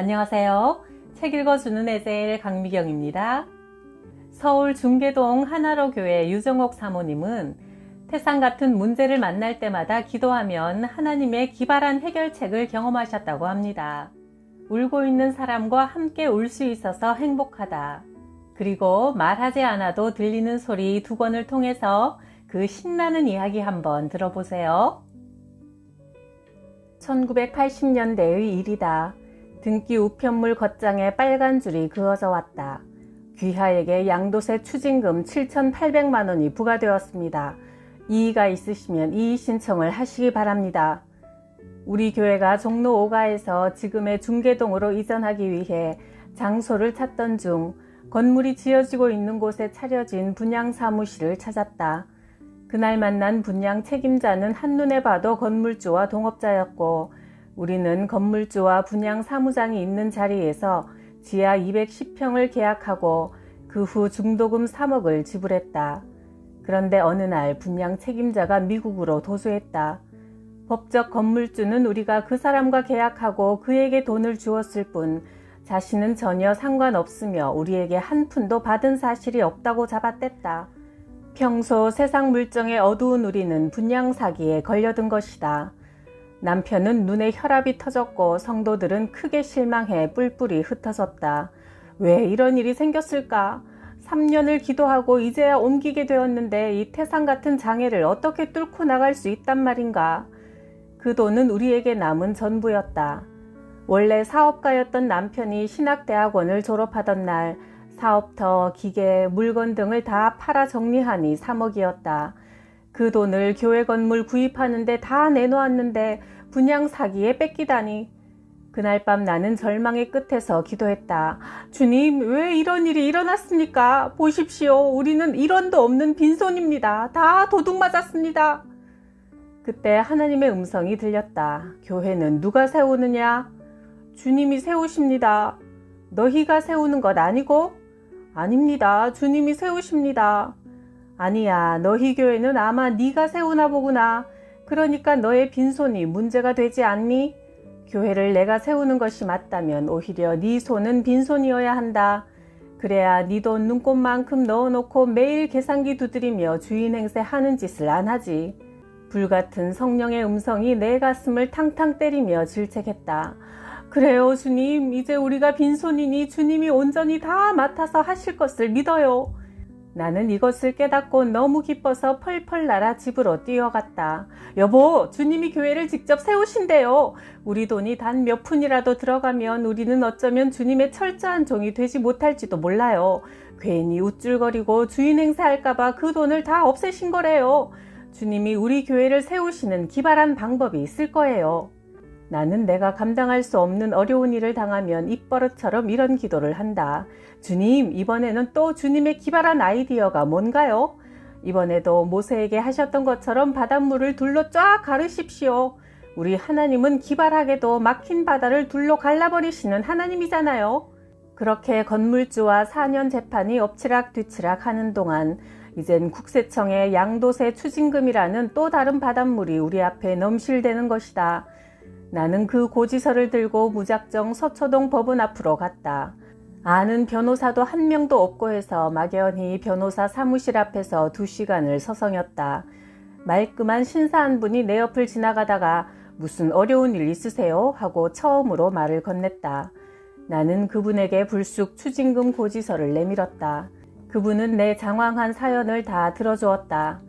안녕하세요. 책 읽어주는 에셀 강미경입니다. 서울 중계동 하나로 교회 유정옥 사모님은 태산 같은 문제를 만날 때마다 기도하면 하나님의 기발한 해결책을 경험하셨다고 합니다. 울고 있는 사람과 함께 울 수 있어서 행복하다. 그리고 말하지 않아도 들리는 소리 두 권을 통해서 그 신나는 이야기 한번 들어보세요. 1980년대의 일이다. 등기 우편물 겉장에 빨간 줄이 그어져 왔다. 귀하에게 양도세 추징금 7,800만 원이 부과되었습니다. 이의가 있으시면 이의 신청을 하시기 바랍니다. 우리 교회가 종로 5가에서 지금의 중계동으로 이전하기 위해 장소를 찾던 중 건물이 지어지고 있는 곳에 차려진 분양 사무실을 찾았다. 그날 만난 분양 책임자는 한눈에 봐도 건물주와 동업자였고 우리는 건물주와 분양 사무장이 있는 자리에서 지하 210평을 계약하고 그 후 중도금 3억을 지불했다. 그런데 어느 날 분양 책임자가 미국으로 도주했다. 법적 건물주는 우리가 그 사람과 계약하고 그에게 돈을 주었을 뿐 자신은 전혀 상관없으며 우리에게 한 푼도 받은 사실이 없다고 잡아뗐다. 평소 세상 물정에 어두운 우리는 분양 사기에 걸려든 것이다. 남편은 눈에 혈압이 터졌고 성도들은 크게 실망해 뿔뿔이 흩어졌다. 왜 이런 일이 생겼을까? 3년을 기도하고 이제야 옮기게 되었는데 이 태산 같은 장애를 어떻게 뚫고 나갈 수 있단 말인가? 그 돈은 우리에게 남은 전부였다. 원래 사업가였던 남편이 신학대학원을 졸업하던 날 사업터, 기계, 물건 등을 다 팔아 정리하니 3억이었다. 그 돈을 교회 건물 구입하는데 다 내놓았는데 분양 사기에 뺏기다니. 그날 밤 나는 절망의 끝에서 기도했다. 주님, 왜 이런 일이 일어났습니까? 보십시오. 우리는 1원도 없는 빈손입니다. 다 도둑 맞았습니다. 그때 하나님의 음성이 들렸다. 교회는 누가 세우느냐? 주님이 세우십니다. 너희가 세우는 것 아니고? 아닙니다. 주님이 세우십니다. 아니야, 너희 교회는 아마 네가 세우나 보구나. 그러니까 너의 빈손이 문제가 되지 않니? 교회를 내가 세우는 것이 맞다면 오히려 네 손은 빈손이어야 한다. 그래야 네 돈 눈꽃만큼 넣어놓고 매일 계산기 두드리며 주인 행세하는 짓을 안 하지. 불같은 성령의 음성이 내 가슴을 탕탕 때리며 질책했다. 그래요, 주님. 이제 우리가 빈손이니 주님이 온전히 다 맡아서 하실 것을 믿어요. 나는 이것을 깨닫고 너무 기뻐서 펄펄 날아 집으로 뛰어갔다. 여보, 주님이 교회를 직접 세우신대요. 우리 돈이 단 몇 푼이라도 들어가면 우리는 어쩌면 주님의 철저한 종이 되지 못할지도 몰라요. 괜히 우쭐거리고 주인 행세할까봐 그 돈을 다 없애신 거래요. 주님이 우리 교회를 세우시는 기발한 방법이 있을 거예요. 나는 내가 감당할 수 없는 어려운 일을 당하면 입버릇처럼 이런 기도를 한다. 주님, 이번에는 또 주님의 기발한 아이디어가 뭔가요? 이번에도 모세에게 하셨던 것처럼 바닷물을 둘로 쫙 가르십시오. 우리 하나님은 기발하게도 막힌 바다를 둘로 갈라버리시는 하나님이잖아요. 그렇게 건물주와 4년 재판이 엎치락뒤치락 하는 동안 이젠 국세청의 양도세 추징금이라는 또 다른 바닷물이 우리 앞에 넘실대는 것이다. 나는 그 고지서를 들고 무작정 서초동 법원 앞으로 갔다. 아는 변호사도 한 명도 없고 해서 막연히 변호사 사무실 앞에서 2시간을 서성였다. 말끔한 신사 한 분이 내 옆을 지나가다가 무슨 어려운 일 있으세요? 하고 처음으로 말을 건넸다. 나는 그분에게 불쑥 추징금 고지서를 내밀었다. 그분은 내 장황한 사연을 다 들어주었다.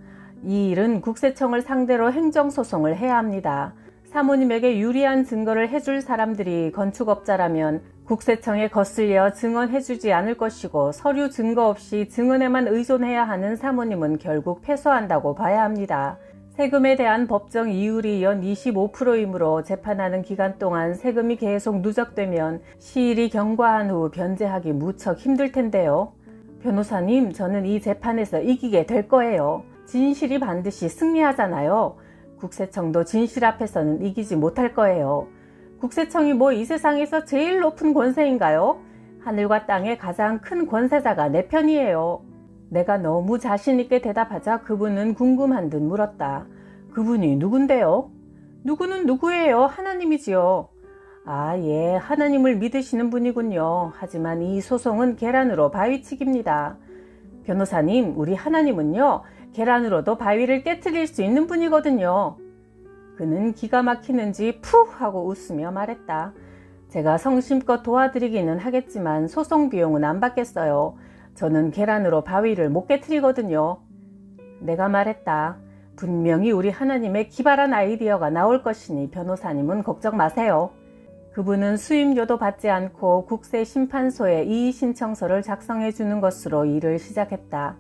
이 일은 국세청을 상대로 행정소송을 해야 합니다. 사모님에게 유리한 증거를 해줄 사람들이 건축업자라면 국세청에 거슬려 증언해주지 않을 것이고 서류 증거 없이 증언에만 의존해야 하는 사모님은 결국 패소한다고 봐야 합니다. 세금에 대한 법정 이율이 연 25%이므로 재판하는 기간 동안 세금이 계속 누적되면 시일이 경과한 후 변제하기 무척 힘들 텐데요. 변호사님, 저는 이 재판에서 이기게 될 거예요. 진실이 반드시 승리하잖아요. 국세청도 진실 앞에서는 이기지 못할 거예요. 국세청이 뭐 이 세상에서 제일 높은 권세인가요? 하늘과 땅의 가장 큰 권세자가 내 편이에요. 내가 너무 자신있게 대답하자 그분은 궁금한 듯 물었다. 그분이 누군데요? 누구는 누구예요? 하나님이지요. 아, 예, 하나님을 믿으시는 분이군요. 하지만 이 소송은 계란으로 바위치기입니다. 변호사님, 우리 하나님은요, 계란으로도 바위를 깨트릴 수 있는 분이거든요. 그는 기가 막히는지 푸 하고 웃으며 말했다. 제가 성심껏 도와드리기는 하겠지만 소송 비용은 안 받겠어요. 저는 계란으로 바위를 못 깨트리거든요. 내가 말했다. 분명히 우리 하나님의 기발한 아이디어가 나올 것이니 변호사님은 걱정 마세요. 그분은 수임료도 받지 않고 국세심판소에 이의신청서를 작성해 주는 것으로 일을 시작했다.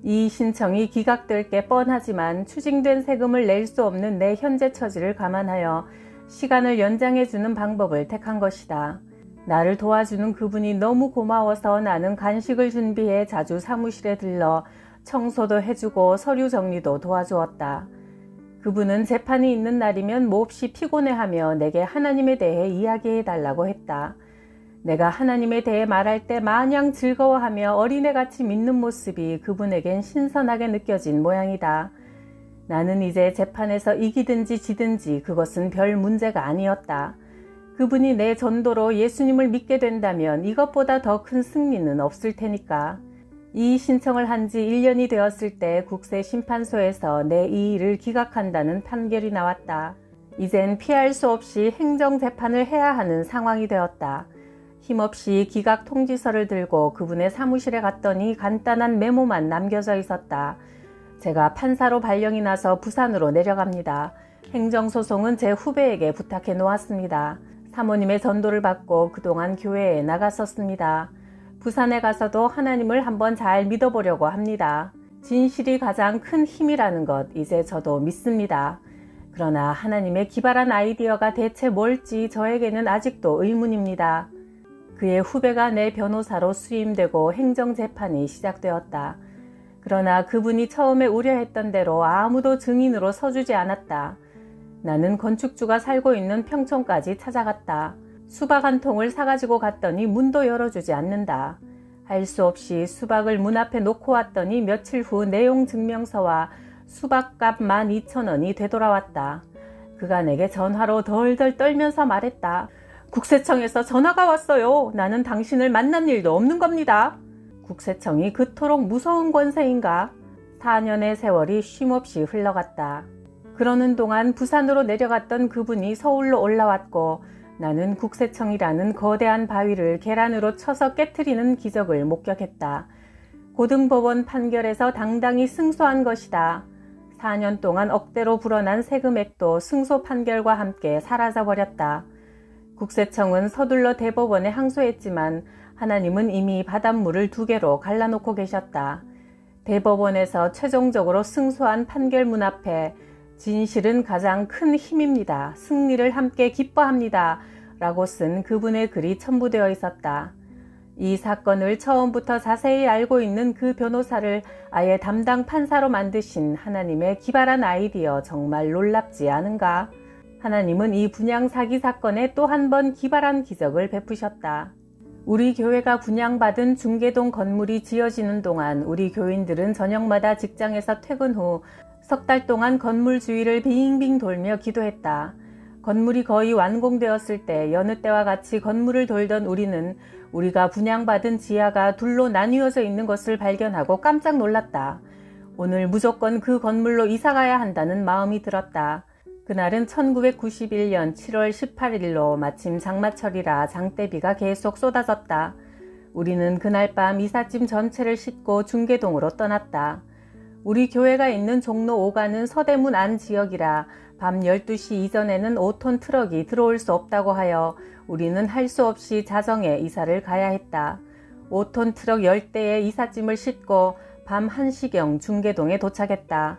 이 신청이 기각될 게 뻔하지만 추징된 세금을 낼 수 없는 내 현재 처지를 감안하여 시간을 연장해 주는 방법을 택한 것이다. 나를 도와주는 그분이 너무 고마워서 나는 간식을 준비해 자주 사무실에 들러 청소도 해주고 서류 정리도 도와주었다. 그분은 재판이 있는 날이면 몹시 피곤해하며 내게 하나님에 대해 이야기해달라고 했다. 내가 하나님에 대해 말할 때 마냥 즐거워하며 어린애같이 믿는 모습이 그분에겐 신선하게 느껴진 모양이다. 나는 이제 재판에서 이기든지 지든지 그것은 별 문제가 아니었다. 그분이 내 전도로 예수님을 믿게 된다면 이것보다 더 큰 승리는 없을 테니까. 이 신청을 한 지 1년이 되었을 때 국세심판소에서 내 이 일을 기각한다는 판결이 나왔다. 이젠 피할 수 없이 행정재판을 해야 하는 상황이 되었다. 힘없이 기각 통지서를 들고 그분의 사무실에 갔더니 간단한 메모만 남겨져 있었다. 제가 판사로 발령이 나서 부산으로 내려갑니다. 행정소송은 제 후배에게 부탁해 놓았습니다. 사모님의 전도를 받고 그동안 교회에 나갔었습니다. 부산에 가서도 하나님을 한번 잘 믿어보려고 합니다. 진실이 가장 큰 힘이라는 것 이제 저도 믿습니다. 그러나 하나님의 기발한 아이디어가 대체 뭘지 저에게는 아직도 의문입니다. 그의 후배가 내 변호사로 수임되고 행정재판이 시작되었다. 그러나 그분이 처음에 우려했던 대로 아무도 증인으로 서주지 않았다. 나는 건축주가 살고 있는 평촌까지 찾아갔다. 수박 한 통을 사가지고 갔더니 문도 열어주지 않는다. 할 수 없이 수박을 문 앞에 놓고 왔더니 며칠 후 내용 증명서와 수박값 12,000원이 되돌아왔다. 그가 내게 전화로 덜덜 떨면서 말했다. 국세청에서 전화가 왔어요. 나는 당신을 만난 일도 없는 겁니다. 국세청이 그토록 무서운 권세인가? 4년의 세월이 쉼없이 흘러갔다. 그러는 동안 부산으로 내려갔던 그분이 서울로 올라왔고 나는 국세청이라는 거대한 바위를 계란으로 쳐서 깨트리는 기적을 목격했다. 고등법원 판결에서 당당히 승소한 것이다. 4년 동안 억대로 불어난 세금액도 승소 판결과 함께 사라져버렸다. 국세청은 서둘러 대법원에 항소했지만 하나님은 이미 바닷물을 2개로 갈라놓고 계셨다. 대법원에서 최종적으로 승소한 판결문 앞에 진실은 가장 큰 힘입니다. 승리를 함께 기뻐합니다. 라고 쓴 그분의 글이 첨부되어 있었다. 이 사건을 처음부터 자세히 알고 있는 그 변호사를 아예 담당 판사로 만드신 하나님의 기발한 아이디어 정말 놀랍지 않은가? 하나님은 이 분양 사기 사건에 또 한 번 기발한 기적을 베푸셨다. 우리 교회가 분양받은 중계동 건물이 지어지는 동안 우리 교인들은 저녁마다 직장에서 퇴근 후 석 달 동안 건물 주위를 빙빙 돌며 기도했다. 건물이 거의 완공되었을 때 여느 때와 같이 건물을 돌던 우리는 우리가 분양받은 지하가 둘로 나뉘어져 있는 것을 발견하고 깜짝 놀랐다. 오늘 무조건 그 건물로 이사가야 한다는 마음이 들었다. 그날은 1991년 7월 18일로 마침 장마철이라 장대비가 계속 쏟아졌다. 우리는 그날 밤 이삿짐 전체를 싣고 중계동으로 떠났다. 우리 교회가 있는 종로 5가는 서대문 안 지역이라 밤 12시 이전에는 5톤 트럭이 들어올 수 없다고 하여 우리는 할 수 없이 자정에 이사를 가야 했다. 5톤 트럭 10대의 이삿짐을 싣고 밤 1시경 중계동에 도착했다.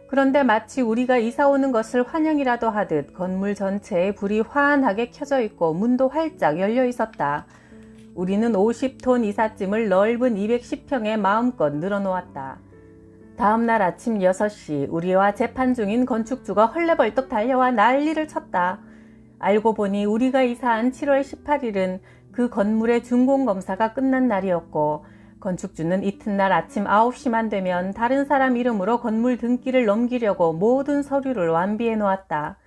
그런데 마치 우리가 이사 오는 것을 환영이라도 하듯 건물 전체에 불이 환하게 켜져 있고 문도 활짝 열려 있었다. 우리는 50톤 이삿짐을 넓은 210평에 마음껏 늘어놓았다. 다음날 아침 6시 우리와 재판 중인 건축주가 헐레벌떡 달려와 난리를 쳤다. 알고 보니 우리가 이사한 7월 18일은 그 건물의 준공검사가 끝난 날이었고 건축주는 이튿날 아침 9시만 되면 다른 사람 이름으로 건물 등기를 넘기려고 모든 서류를 완비해 놓았다.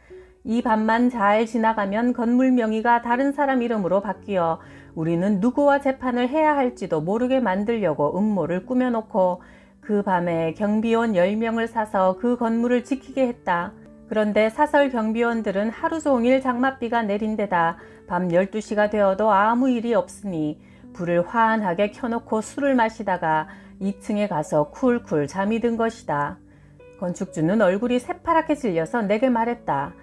이 밤만 잘 지나가면 건물 명의가 다른 사람 이름으로 바뀌어 우리는 누구와 재판을 해야 할지도 모르게 만들려고 음모를 꾸며놓고 그 밤에 경비원 10명을 사서 그 건물을 지키게 했다. 그런데 사설 경비원들은 하루 종일 장맛비가 내린 데다 밤 12시가 되어도 아무 일이 없으니 불을 환하게 켜놓고 술을 마시다가 2층에 가서 쿨쿨 잠이 든 것이다. 건축주는 얼굴이 새파랗게 질려서 내게 말했다.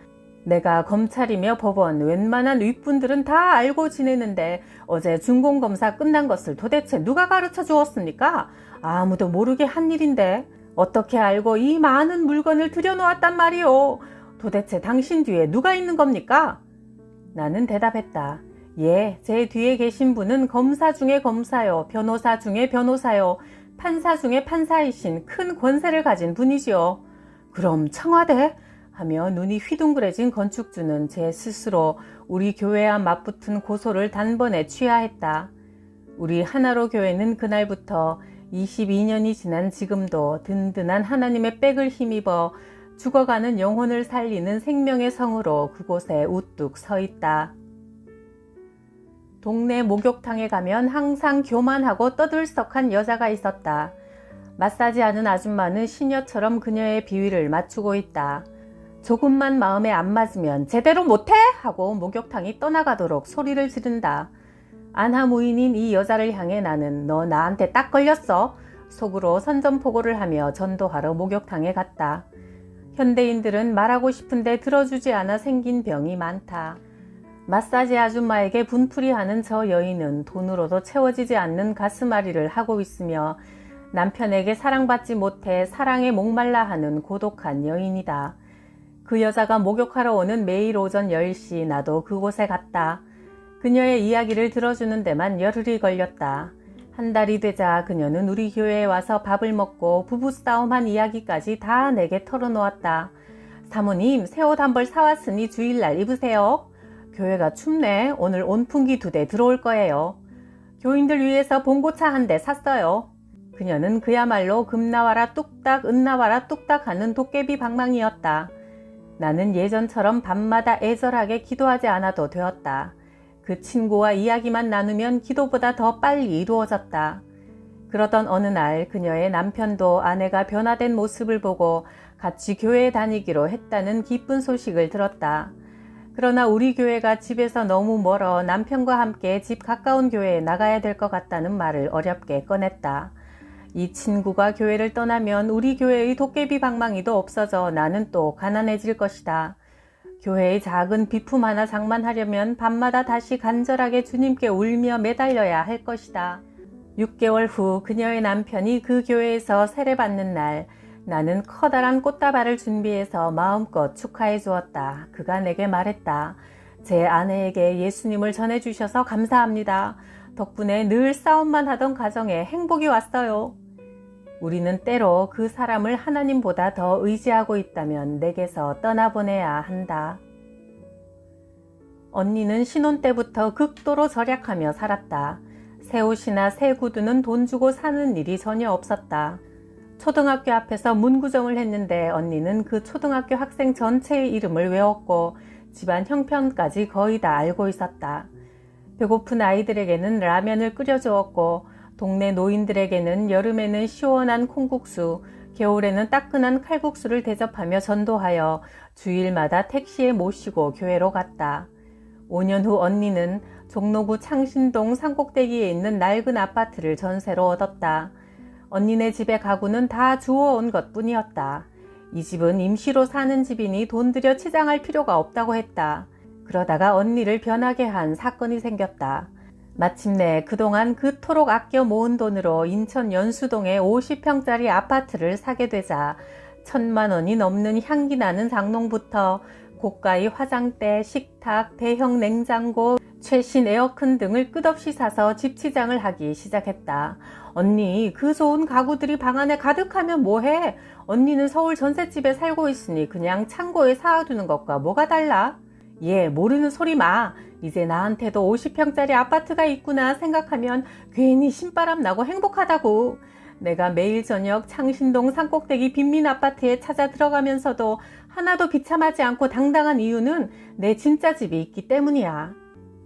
내가 검찰이며 법원, 웬만한 윗분들은 다 알고 지내는데 어제 준공검사 끝난 것을 도대체 누가 가르쳐 주었습니까? 아무도 모르게 한 일인데 어떻게 알고 이 많은 물건을 들여놓았단 말이오? 도대체 당신 뒤에 누가 있는 겁니까? 나는 대답했다. 예, 제 뒤에 계신 분은 검사 중에 검사요, 변호사 중에 변호사요, 판사 중에 판사이신 큰 권세를 가진 분이지요. 그럼 청와대? 하며 눈이 휘둥그레진 건축주는 제 스스로 우리 교회와 맞붙은 고소를 단번에 취하했다. 우리 하나로 교회는 그날부터 22년이 지난 지금도 든든한 하나님의 백을 힘입어 죽어가는 영혼을 살리는 생명의 성으로 그곳에 우뚝 서 있다. 동네 목욕탕에 가면 항상 교만하고 떠들썩한 여자가 있었다. 마사지하는 아줌마는 시녀처럼 그녀의 비위를 맞추고 있다. 조금만 마음에 안 맞으면 제대로 못해? 하고 목욕탕이 떠나가도록 소리를 지른다. 안하무인인 이 여자를 향해 나는 너 나한테 딱 걸렸어? 속으로 선전포고를 하며 전도하러 목욕탕에 갔다. 현대인들은 말하고 싶은데 들어주지 않아 생긴 병이 많다. 마사지 아줌마에게 분풀이하는 저 여인은 돈으로도 채워지지 않는 가슴앓이를 하고 있으며 남편에게 사랑받지 못해 사랑에 목말라 하는 고독한 여인이다. 그 여자가 목욕하러 오는 매일 오전 10시 나도 그곳에 갔다. 그녀의 이야기를 들어주는 데만 열흘이 걸렸다. 한 달이 되자 그녀는 우리 교회에 와서 밥을 먹고 부부싸움한 이야기까지 다 내게 털어놓았다. 사모님, 새 옷 한 벌 사왔으니 주일날 입으세요. 교회가 춥네. 오늘 온풍기 2대 들어올 거예요. 교인들 위해서 봉고차 한 대 샀어요. 그녀는 그야말로 금 나와라 뚝딱 은 나와라 뚝딱 하는 도깨비 방망이였다. 나는 예전처럼 밤마다 애절하게 기도하지 않아도 되었다. 그 친구와 이야기만 나누면 기도보다 더 빨리 이루어졌다. 그러던 어느 날 그녀의 남편도 아내가 변화된 모습을 보고 같이 교회에 다니기로 했다는 기쁜 소식을 들었다. 그러나 우리 교회가 집에서 너무 멀어 남편과 함께 집 가까운 교회에 나가야 될 것 같다는 말을 어렵게 꺼냈다. 이 친구가 교회를 떠나면 우리 교회의 도깨비 방망이도 없어져 나는 또 가난해질 것이다. 교회의 작은 비품 하나 장만하려면 밤마다 다시 간절하게 주님께 울며 매달려야 할 것이다. 6개월 후 그녀의 남편이 그 교회에서 세례받는 날 나는 커다란 꽃다발을 준비해서 마음껏 축하해 주었다. 그가 내게 말했다. 제 아내에게 예수님을 전해주셔서 감사합니다. 덕분에 늘 싸움만 하던 가정에 행복이 왔어요. 우리는 때로 그 사람을 하나님보다 더 의지하고 있다면 내게서 떠나보내야 한다. 언니는 신혼 때부터 극도로 절약하며 살았다. 새 옷이나 새 구두는 돈 주고 사는 일이 전혀 없었다. 초등학교 앞에서 문구점을 했는데 언니는 그 초등학교 학생 전체의 이름을 외웠고 집안 형편까지 거의 다 알고 있었다. 배고픈 아이들에게는 라면을 끓여주었고 동네 노인들에게는 여름에는 시원한 콩국수, 겨울에는 따끈한 칼국수를 대접하며 전도하여 주일마다 택시에 모시고 교회로 갔다. 5년 후 언니는 종로구 창신동 산꼭대기에 있는 낡은 아파트를 전세로 얻었다. 언니네 집의 가구는 다 주워온 것뿐이었다. 이 집은 임시로 사는 집이니 돈 들여 치장할 필요가 없다고 했다. 그러다가 언니를 변하게 한 사건이 생겼다. 마침내 그동안 그토록 아껴 모은 돈으로 인천 연수동에 50평짜리 아파트를 사게 되자 1,000만 원이 넘는 향기 나는 장롱부터 고가의 화장대, 식탁, 대형 냉장고, 최신 에어컨 등을 끝없이 사서 집치장을 하기 시작했다. 언니, 그 좋은 가구들이 방 안에 가득하면 뭐해? 언니는 서울 전셋집에 살고 있으니 그냥 창고에 사두는 것과 뭐가 달라? 예, 모르는 소리 마. 이제 나한테도 50평짜리 아파트가 있구나 생각하면 괜히 신바람 나고 행복하다고. 내가 매일 저녁 창신동 산꼭대기 빈민 아파트에 찾아 들어가면서도 하나도 비참하지 않고 당당한 이유는 내 진짜 집이 있기 때문이야.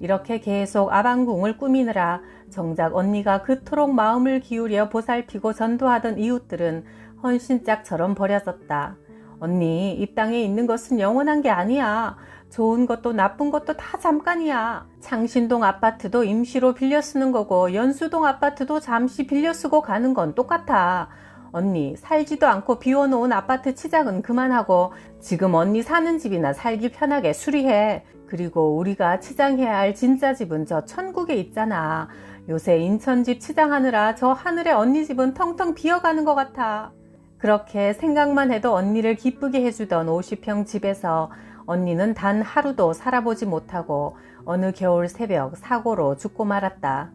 이렇게 계속 아방궁을 꾸미느라 정작 언니가 그토록 마음을 기울여 보살피고 전도하던 이웃들은 헌신짝처럼 버려졌다. 언니, 이 땅에 있는 것은 영원한 게 아니야. 좋은 것도 나쁜 것도 다 잠깐이야. 창신동 아파트도 임시로 빌려 쓰는 거고 연수동 아파트도 잠시 빌려 쓰고 가는 건 똑같아. 언니, 살지도 않고 비워놓은 아파트 치장은 그만하고 지금 언니 사는 집이나 살기 편하게 수리해. 그리고 우리가 치장해야 할 진짜 집은 저 천국에 있잖아. 요새 인천집 치장하느라 저 하늘의 언니 집은 텅텅 비어가는 것 같아. 그렇게 생각만 해도 언니를 기쁘게 해주던 50평 집에서 언니는 단 하루도 살아보지 못하고 어느 겨울 새벽 사고로 죽고 말았다.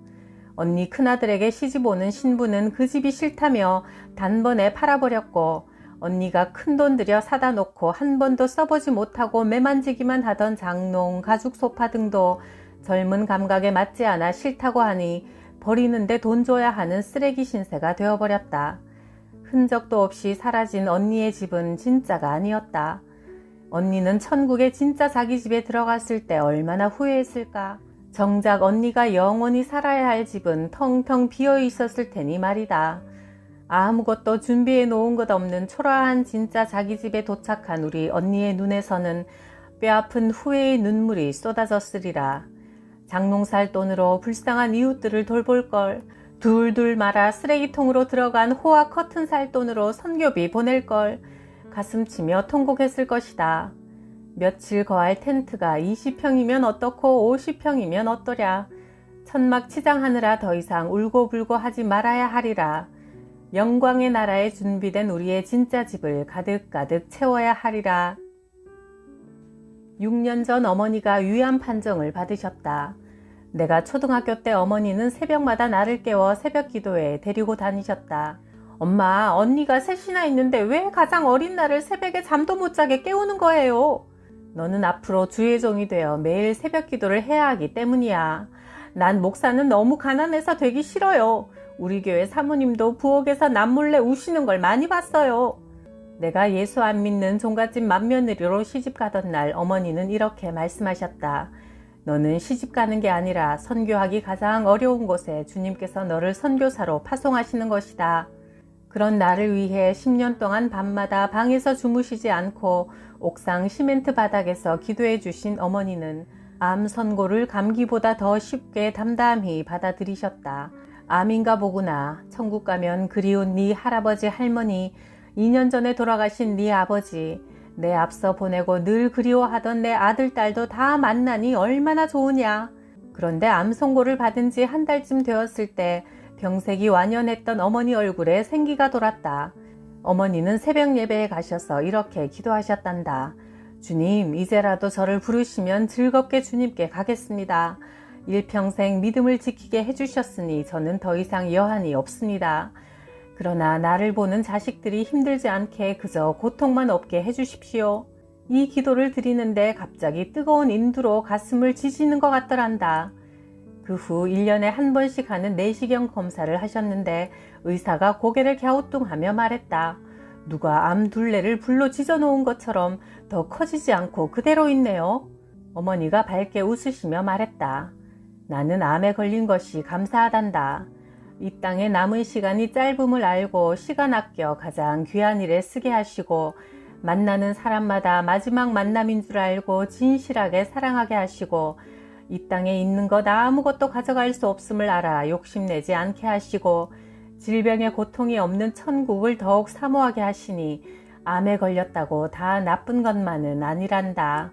언니 큰아들에게 시집 오는 신부는 그 집이 싫다며 단번에 팔아버렸고 언니가 큰돈 들여 사다 놓고 한 번도 써보지 못하고 매만지기만 하던 장롱, 가죽 소파 등도 젊은 감각에 맞지 않아 싫다고 하니 버리는데 돈 줘야 하는 쓰레기 신세가 되어버렸다. 흔적도 없이 사라진 언니의 집은 진짜가 아니었다. 언니는 천국에 진짜 자기 집에 들어갔을 때 얼마나 후회했을까. 정작 언니가 영원히 살아야 할 집은 텅텅 비어 있었을 테니 말이다. 아무것도 준비해 놓은 것 없는 초라한 진짜 자기 집에 도착한 우리 언니의 눈에서는 뼈아픈 후회의 눈물이 쏟아졌으리라. 장롱 살 돈으로 불쌍한 이웃들을 돌볼 걸, 둘둘 말아 쓰레기통으로 들어간 호화 커튼 살 돈으로 선교비 보낼 걸, 가슴 치며 통곡했을 것이다. 며칠 거할 텐트가 20평이면 어떻고 50평이면 어떠랴. 천막 치장하느라 더 이상 울고불고 하지 말아야 하리라. 영광의 나라에 준비된 우리의 진짜 집을 가득가득 채워야 하리라. 6년 전 어머니가 위암 판정을 받으셨다. 내가 초등학교 때 어머니는 새벽마다 나를 깨워 새벽 기도에 데리고 다니셨다. 엄마, 언니가 셋이나 있는데 왜 가장 어린 나를 새벽에 잠도 못 자게 깨우는 거예요? 너는 앞으로 주의 종이 되어 매일 새벽 기도를 해야 하기 때문이야. 난 목사는 너무 가난해서 되기 싫어요. 우리 교회 사모님도 부엌에서 남몰래 우시는 걸 많이 봤어요. 내가 예수 안 믿는 종갓집 맏며느리로 시집 가던 날 어머니는 이렇게 말씀하셨다. 너는 시집 가는 게 아니라 선교하기 가장 어려운 곳에 주님께서 너를 선교사로 파송하시는 것이다. 그런 나를 위해 10년 동안 밤마다 방에서 주무시지 않고 옥상 시멘트 바닥에서 기도해 주신 어머니는 암 선고를 감기보다 더 쉽게 담담히 받아들이셨다. 암인가 보구나. 천국 가면 그리운 네 할아버지 할머니, 2년 전에 돌아가신 네 아버지, 내 앞서 보내고 늘 그리워하던 내 아들 딸도 다 만나니 얼마나 좋으냐. 그런데 암 선고를 받은 지 한 달쯤 되었을 때 병색이 완연했던 어머니 얼굴에 생기가 돌았다. 어머니는 새벽 예배에 가셔서 이렇게 기도하셨단다. 주님, 이제라도 저를 부르시면 즐겁게 주님께 가겠습니다. 일평생 믿음을 지키게 해주셨으니 저는 더 이상 여한이 없습니다. 그러나 나를 보는 자식들이 힘들지 않게 그저 고통만 없게 해주십시오. 이 기도를 드리는데 갑자기 뜨거운 인두로 가슴을 지지는 것 같더란다. 그 후 1년에 한 번씩 하는 내시경 검사를 하셨는데 의사가 고개를 갸우뚱하며 말했다. 누가 암 둘레를 불로 지져놓은 것처럼 더 커지지 않고 그대로 있네요. 어머니가 밝게 웃으시며 말했다. 나는 암에 걸린 것이 감사하단다. 이 땅에 남은 시간이 짧음을 알고 시간 아껴 가장 귀한 일에 쓰게 하시고 만나는 사람마다 마지막 만남인 줄 알고 진실하게 사랑하게 하시고 이 땅에 있는 것 아무것도 가져갈 수 없음을 알아 욕심내지 않게 하시고 질병의 고통이 없는 천국을 더욱 사모하게 하시니 암에 걸렸다고 다 나쁜 것만은 아니란다.